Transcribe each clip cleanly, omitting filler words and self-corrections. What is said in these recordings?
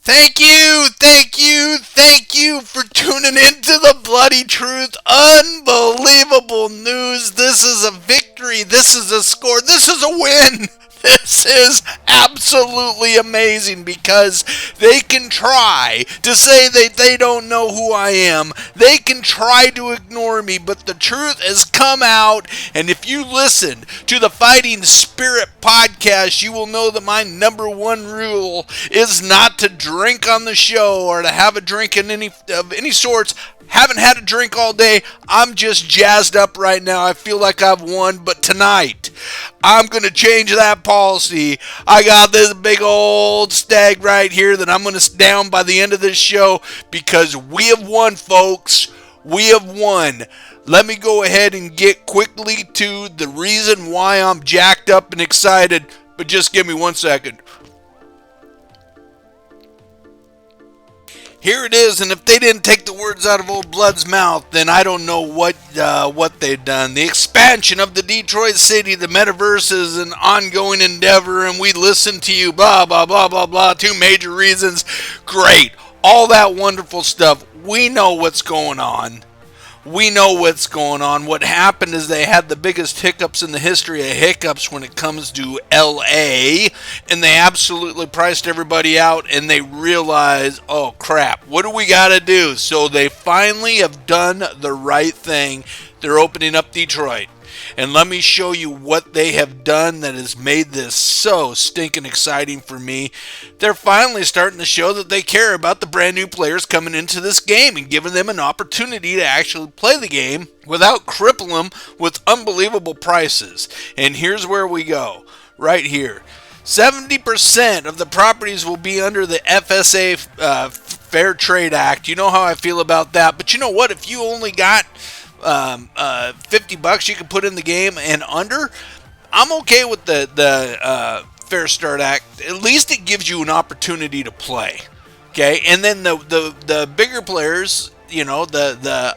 Thank you for tuning into the Bloody Truth. Unbelievable news. This is a victory. This is a score. This is a win. This is absolutely amazing because they can try to say that they don't know who I am. They can try to ignore me, but the truth has come out. And if you listen to the Fighting Spirit podcast, you will know that my number one rule is not to drink on the show or to have a drink of any sorts. Haven't had a drink all day. I'm just jazzed up right now. I feel like I've won, but tonight I'm going to change that policy. I got this big old stag right here that I'm going to down by the end of this show because we have won, folks. We have won. Let me go ahead and get quickly to the reason why I'm jacked up and excited, but just give me 1 second. Here it is, and if they didn't take the words out of Old Blood's mouth, then I don't know what they've done. The expansion of the Detroit City, the metaverse is an ongoing endeavor, and we listen to you, blah, blah, blah, blah, blah, 2 major reasons. Great. All that wonderful stuff. We know what's going on. We know what's going on. What happened is they had the biggest hiccups in the history of hiccups when it comes to LA, and they absolutely priced everybody out, and they realized, oh crap, what do we got to do? So they finally have done the right thing. They're opening up Detroit. And let me show you what they have done that has made this so stinking exciting for me. They're finally starting to show that they care about the brand new players coming into this game and giving them an opportunity to actually play the game without crippling them with unbelievable prices. And here's where we go, right here. 70% of the properties will be under the FSA Fair Trade Act. You know how I feel about that. But you know what? If you only got $50 you can put in the game and under, I'm okay with the Fair Start Act. At least it gives you an opportunity to play. Okay, and then the bigger players, you know, the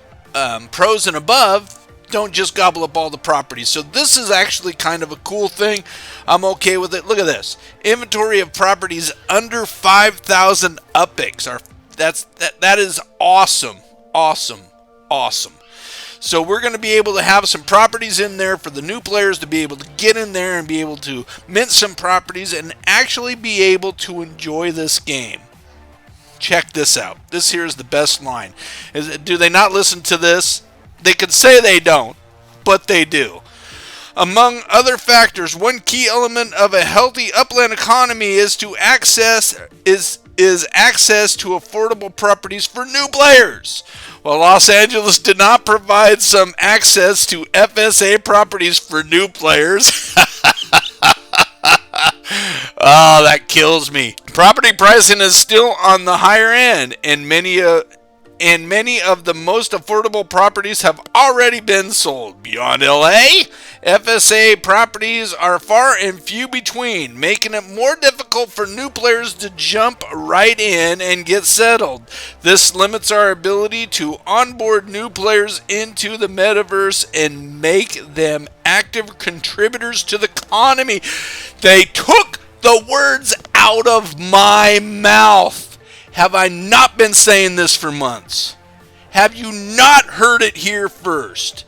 pros and above, don't just gobble up all the properties. So this is actually kind of a cool thing. I'm okay with it. Look at this. Inventory of properties under 5,000 UPICs. That is awesome. Awesome. So we're going to be able to have some properties in there for the new players to be able to get in there and be able to mint some properties and actually be able to enjoy this game. Check this out. This here is the best line. Do they not listen to this? They could say they don't, but they do. Among other factors, one key element of a healthy upland economy is access to affordable properties for new players. While Los Angeles did not provide some access to FSA properties for new players. Oh, that kills me. Property pricing is still on the higher end, and many of the most affordable properties have already been sold. Beyond LA, FSA properties are far and few between, making it more difficult for new players to jump right in and get settled. This limits our ability to onboard new players into the metaverse and make them active contributors to the economy. They took the words out of my mouth. Have I not been saying this for months? Have you not heard it here first?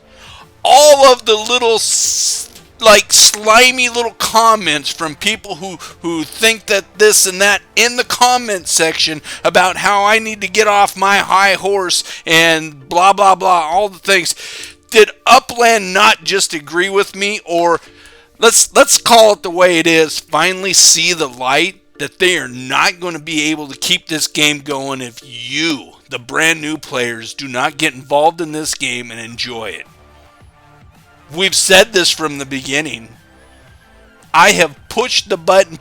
All of the little slimy little comments from people who think that this and that in the comment section about how I need to get off my high horse and blah blah blah, all the things. Did Upland not just agree with me, or let's call it the way it is, finally see the light? That they are not going to be able to keep this game going if you, the brand new players, do not get involved in this game and enjoy it. We've said this from the beginning. I have pushed the button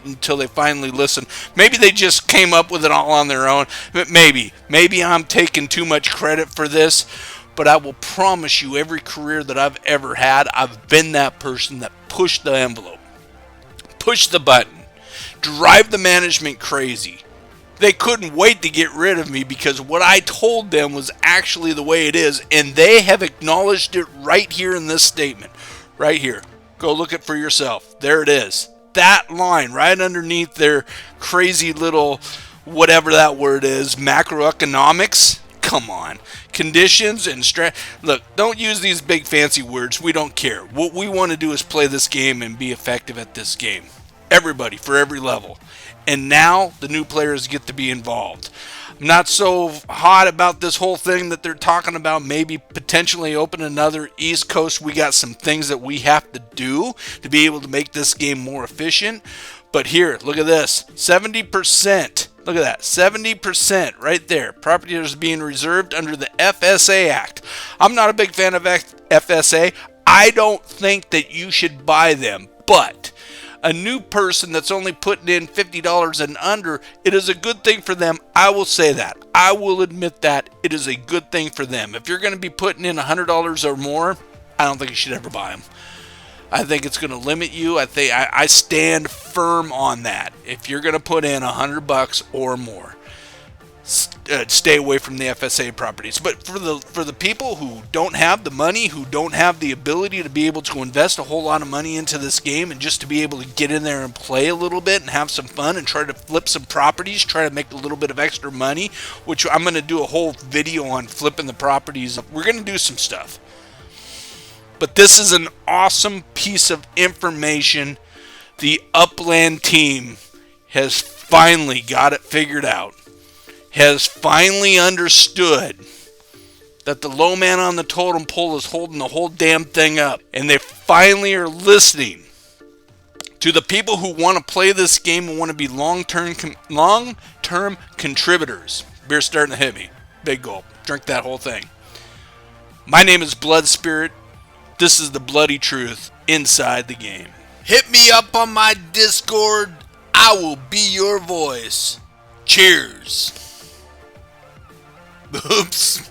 until they finally listen. Maybe they just came up with it all on their own. Maybe I'm taking too much credit for this. But I will promise you, every career that I've ever had, I've been that person that pushed the envelope. Push the button, drive the management crazy. They couldn't wait to get rid of me because what I told them was actually the way it is, and they have acknowledged it right here in this statement. Right here. Go look it for yourself. There it is. that line right underneath their crazy little whatever that word is, macroeconomics. Come on. Conditions and look, don't use these big fancy words. We don't care. What we want to do is play this game and be effective at this game. Everybody, for every level. And now the new players get to be involved. I'm not so hot about this whole thing that they're talking about maybe potentially open another East Coast. We got some things that we have to do to be able to make this game more efficient. But here, look at this. 70%. Look at that. 70% right there. Property is being reserved under the FSA Act. I'm not a big fan of FSA. I don't think that you should buy them. But a new person that's only putting in $50 and under, it is a good thing for them. I will say that. I will admit that it is a good thing for them. If you're going to be putting in $100 or more, I don't think you should ever buy them. I think it's going to limit you. I stand firm on that. If you're going to put in $100 or more, stay away from the FSA properties. But for the people who don't have the money, who don't have the ability to be able to invest a whole lot of money into this game and just to be able to get in there and play a little bit and have some fun and try to flip some properties, try to make a little bit of extra money, which I'm going to do a whole video on flipping the properties. We're going to do some stuff. But this is an awesome piece of information. The Upland team has finally got it figured out. Has finally understood that the low man on the totem pole is holding the whole damn thing up. And they finally are listening to the people who want to play this game and want to be long-term contributors. Beer's starting to hit me. Big gulp. Drink that whole thing. My name is Blood Spirit. This is the bloody truth inside the game. Hit me up on my Discord. I will be your voice. Cheers. Oops.